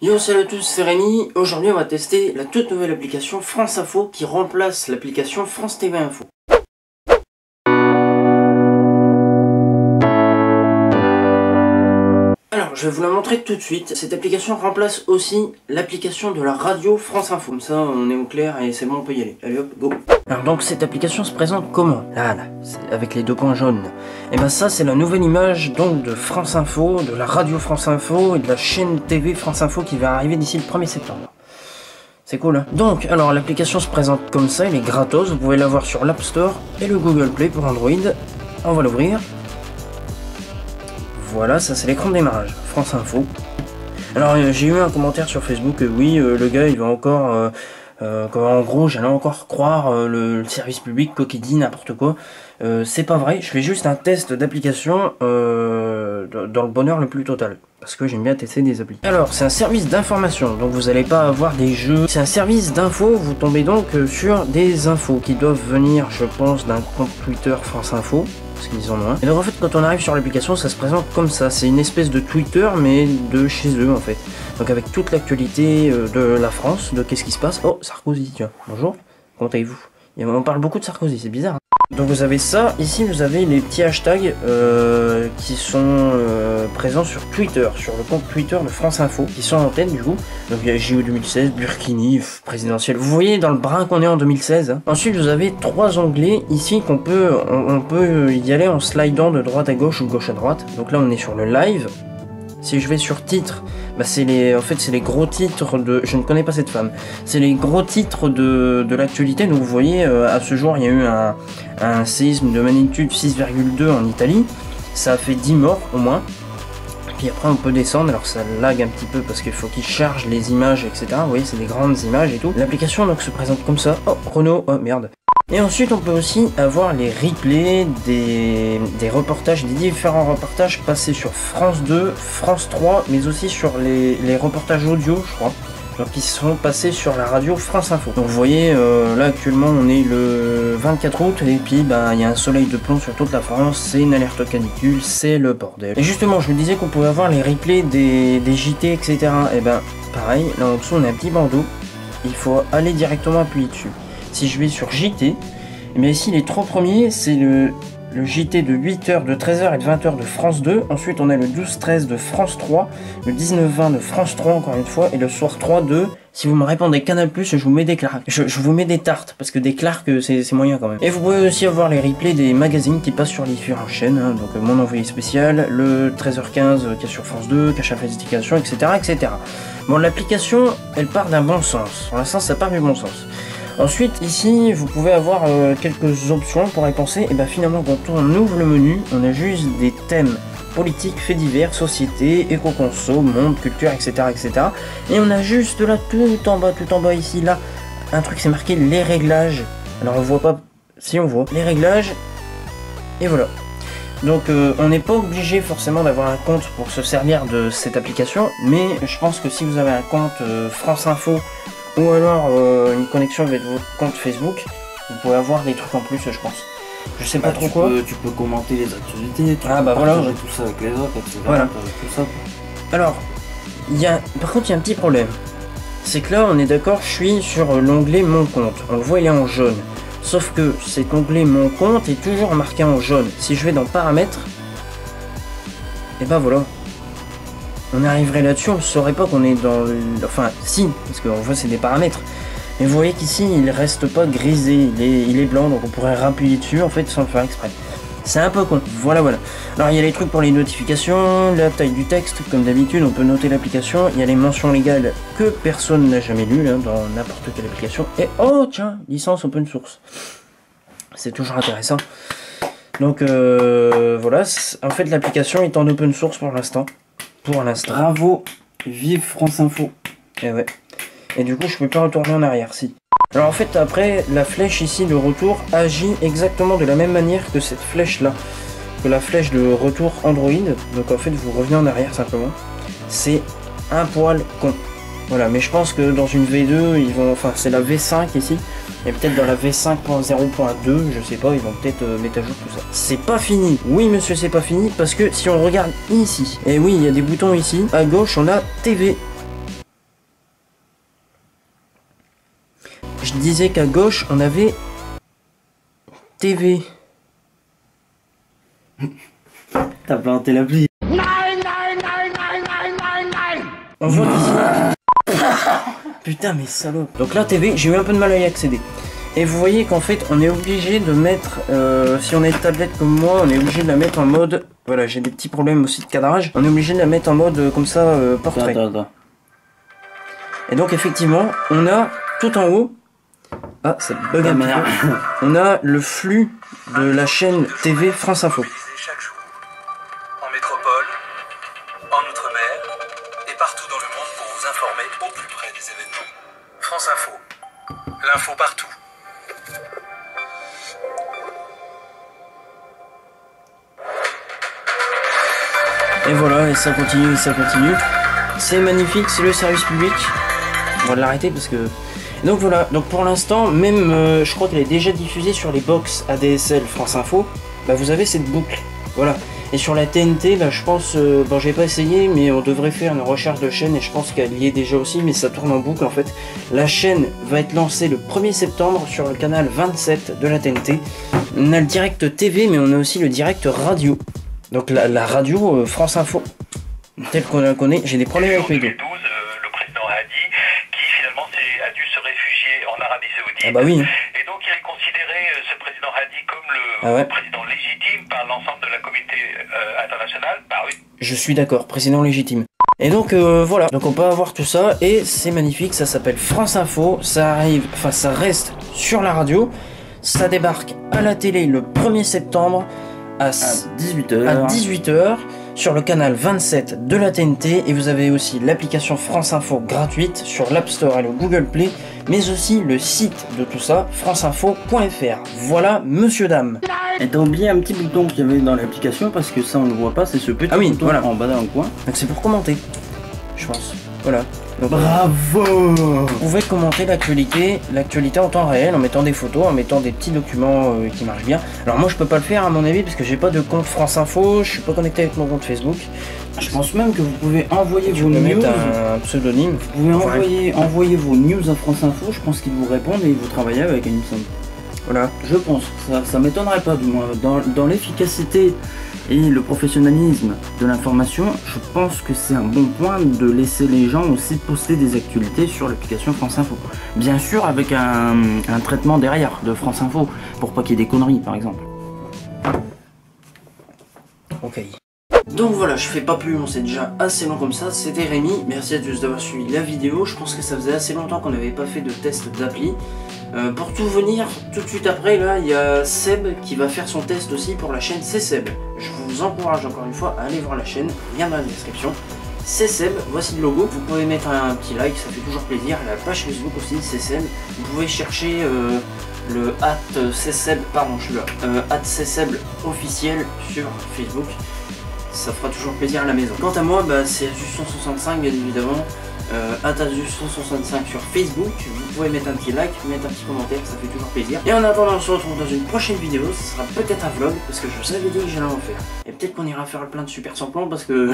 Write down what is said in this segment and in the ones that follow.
Yo, salut à tous, c'est Rémi. Aujourd'hui on va tester la toute nouvelle application France Info qui remplace l'application France TV Info. Alors je vais vous la montrer tout de suite. Cette application remplace aussi l'application de la radio France Info. Comme ça on est au clair et c'est bon, on peut y aller. Allez hop, go. Alors donc cette application se présente comment? Là, avec les deux points jaunes. Et ben ça c'est la nouvelle image donc de France Info, de la radio France Info et de la chaîne TV France Info qui va arriver d'ici le 1er septembre. C'est cool hein. Donc alors l'application se présente comme ça, elle est gratos, vous pouvez l'avoir sur l'App Store et le Google Play pour Android. On va l'ouvrir. Voilà, ça c'est l'écran de démarrage, France Info. Alors j'ai eu un commentaire sur Facebook, oui le gars il va encore... en gros j'allais encore croire le service public, quoi qu'il dit n'importe quoi. C'est pas vrai, je fais juste un test d'application dans le bonheur le plus total. Parce que j'aime bien tester des applis. Alors c'est un service d'information, donc vous n'allez pas avoir des jeux. C'est un service d'info, vous tombez donc sur des infos qui doivent venir je pense d'un compte Twitter France Info. Parce qu'ils en ont un. Et donc en fait quand on arrive sur l'application ça se présente comme ça, c'est une espèce de Twitter mais de chez eux en fait. Donc avec toute l'actualité de la France, de qu'est-ce qui se passe. Oh Sarkozy, tiens, bonjour, comment allez-vous? On parle beaucoup de Sarkozy, c'est bizarre hein. Donc vous avez ça, ici vous avez les petits hashtags qui sont présents sur Twitter, sur le compte Twitter de France Info, qui sont en tête du coup. Donc il y a JO 2016, Burkini, présidentiel. Vous voyez dans le brin qu'on est en 2016. Hein. Ensuite vous avez trois onglets ici qu'on peut, on peut y aller en slidant de droite à gauche ou de gauche à droite. Donc là on est sur le live. Si je vais sur titre, bah c'est les, en fait c'est les gros titres de, je ne connais pas cette femme, c'est les gros titres de l'actualité. Donc vous voyez à ce jour il y a eu un séisme de magnitude 6,2 en Italie, ça a fait 10 morts au moins. Puis après on peut descendre, alors ça lag un petit peu parce qu'il faut qu'il charge les images etc. Vous voyez c'est des grandes images et tout. L'application donc se présente comme ça, oh Renault, oh merde. Et ensuite on peut aussi avoir les replays des reportages, des différents reportages passés sur France 2, France 3, mais aussi sur les reportages audio je crois, donc qui sont passés sur la radio France Info. Donc vous voyez là actuellement on est le 24 août et puis bah il y a un soleil de plomb sur toute la France, c'est une alerte canicule, c'est le bordel. Et justement je me disais qu'on pouvait avoir les replays des JT etc. Et ben pareil, là en dessous on a un petit bandeau, il faut aller directement appuyer dessus. Si je vais sur JT, mais ici les trois premiers c'est le JT de 8h, de 13h et de 20h de France 2. Ensuite on a le 12-13 de France 3, le 19-20 de France 3 encore une fois, et le soir 3 de... Si vous me répondez Canal+, je vous mets des claques. Je vous mets des tartes, parce que des clarks c'est moyen quand même. Et vous pouvez aussi avoir les replays des magazines qui passent sur les différentes chaînes. Hein. Donc Mon Envoyé Spécial, le 13h15 qui est sur France 2, Cache Investigation, etc. etc. Bon l'application elle part d'un bon sens. Pour l'instant ça part du bon sens. Ensuite ici vous pouvez avoir quelques options pour y penser. Et bien finalement quand on ouvre le menu on a juste des thèmes politiques, faits divers, société, éco-conso, monde, culture etc. etc. Et on a juste là tout en bas ici là un truc c'est marqué les réglages. Alors on voit pas, si on voit les réglages et voilà. Donc on n'est pas obligé forcément d'avoir un compte pour se servir de cette application, mais je pense que si vous avez un compte France Info ou alors une connexion avec votre compte Facebook, vous pouvez avoir des trucs en plus je pense. Je sais pas trop quoi. Tu peux commenter les actualités, tu peux partager tout ça avec les autres, etc. Voilà. Tout ça. Alors, par contre il y a un petit problème. C'est que là on est d'accord, je suis sur l'onglet Mon compte. On le voit il est en jaune. Sauf que cet onglet Mon compte est toujours marqué en jaune. Si je vais dans Paramètres, et ben voilà. On arriverait là-dessus, on ne saurait pas qu'on est dans le... Enfin, si, parce qu'on voit c'est des paramètres. Mais vous voyez qu'ici, il reste pas grisé, il est blanc, donc on pourrait rappuyer dessus, en fait, sans le faire exprès. C'est un peu con, voilà. Alors, il y a les trucs pour les notifications, la taille du texte, comme d'habitude, on peut noter l'application. Il y a les mentions légales que personne n'a jamais lues, hein, dans n'importe quelle application. Et, oh, tiens, licence open source. C'est toujours intéressant. Donc, voilà, en fait, l'application est en open source pour l'instant. Bravo, vive France Info. Et ouais. Et du coup je peux pas retourner en arrière si. Alors en fait après la flèche ici de retour agit exactement de la même manière que cette flèche là. Que la flèche de retour Android. Donc en fait vous revenez en arrière simplement. C'est un poil con. Voilà, mais je pense que dans une V2 ils vont. Enfin c'est la V5 ici. Et peut-être dans la V5.0.2, je sais pas, ils vont peut-être mettre à jour tout ça. C'est pas fini. Oui monsieur c'est pas fini parce que si on regarde ici, et oui il y a des boutons ici, à gauche on a TV. je disais qu'à gauche, on avait TV. T'as planté l'appli. On voit d'ici. Putain, mais salope. Donc là, TV, j'ai eu un peu de mal à y accéder. Et vous voyez qu'en fait, on est obligé de mettre, si on a une tablette comme moi, on est obligé de la mettre en mode, voilà, j'ai des petits problèmes aussi de cadrage, on est obligé de la mettre en mode comme ça, portrait. Attends. Et donc effectivement, on a tout en haut, ah ça bug un peu, on a le flux de la chaîne TV France Info. Chaque jour, en métropole, en outre-mer et partout dans le monde pour vous informer au plus près des événements. France Info, l'info partout. Et voilà, et ça continue, et ça continue. C'est magnifique, c'est le service public. On va l'arrêter parce que... Donc voilà, donc pour l'instant, même je crois qu'elle est déjà diffusée sur les box ADSL France Info. Bah vous avez cette boucle, voilà. Et sur la TNT, bah je pense, bon j'ai pas essayé, mais on devrait faire une recherche de chaîne et je pense qu'elle y est déjà aussi, mais ça tourne en boucle en fait. La chaîne va être lancée le 1er septembre sur le canal 27 de la TNT. On a le direct TV, mais on a aussi le direct radio. Donc la radio France Info, telle qu'on la connaît, j'ai des problèmes avec mes dos. Le président Hadi, qui finalement a dû se réfugier en Arabie Saoudite. Ah bah oui. Et donc il est considéré, ce président Hadi, comme le président légitime par l'ensemble de la communauté internationale. Bah oui. Je suis d'accord, président légitime. Et donc voilà, donc on peut avoir tout ça et c'est magnifique, ça s'appelle France Info, ça arrive, enfin ça reste sur la radio, ça débarque à la télé le 1er septembre. À 18h sur le canal 27 de la TNT et vous avez aussi l'application France Info gratuite sur l'App Store et le Google Play, mais aussi le site de tout ça, franceinfo.fr. Voilà, monsieur dame. Et t'as oublié un petit bouton qu'il y avait dans l'application parce que ça on le voit pas, c'est ce petit bouton voilà. En bas dans le coin. Donc c'est pour commenter, je pense. Voilà. Donc, bravo! Vous pouvez commenter l'actualité en temps réel en mettant des photos, en mettant des petits documents qui marchent bien. Alors moi je peux pas le faire à mon avis parce que j'ai pas de compte France Info, je suis pas connecté avec mon compte Facebook. Je pense même que vous pouvez envoyer vos news. Mettre un pseudonyme. Vous pouvez envoyer vos news à France Info, je pense qu'ils vous répondent et vous travaillez avec, il me semble. Voilà. Je pense, ça m'étonnerait pas du moins. Dans l'efficacité et le professionnalisme de l'information, je pense que c'est un bon point de laisser les gens aussi poster des actualités sur l'application France Info. Bien sûr avec un traitement derrière de France Info, pour pas qu'il y ait des conneries par exemple. Ok. Donc voilà, je fais pas plus long, c'est déjà assez long comme ça. C'était Rémi, merci à tous d'avoir suivi la vidéo. Je pense que ça faisait assez longtemps qu'on n'avait pas fait de test d'appli. Pour tout venir, tout de suite après, là, il y a Seb qui va faire son test aussi pour la chaîne C'est Seb. Je vous encourage encore une fois à aller voir la chaîne, lien dans la description. C'est Seb, voici le logo. Vous pouvez mettre un petit like, ça fait toujours plaisir. La page Facebook aussi, C'est Seb. Vous pouvez chercher le @cSeb, pardon, je suis là, @cSeb officiel sur Facebook. Ça fera toujours plaisir à la maison. Quant à moi, bah, c'est Azus165 bien évidemment. Azus165 sur Facebook. Vous pouvez mettre un petit like, mettre un petit commentaire, ça fait toujours plaisir. Et en attendant, on se retrouve dans une prochaine vidéo. Ce sera peut-être un vlog parce que je savais dit que j'allais en faire. Et peut-être qu'on ira faire plein de super sans plan parce que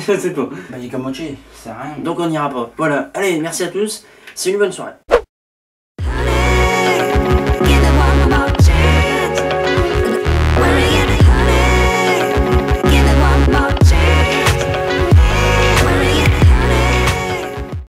je sais pas. Bah il est comme moché, c'est rien. Donc on n'ira pas. Voilà. Allez, merci à tous. C'est une bonne soirée.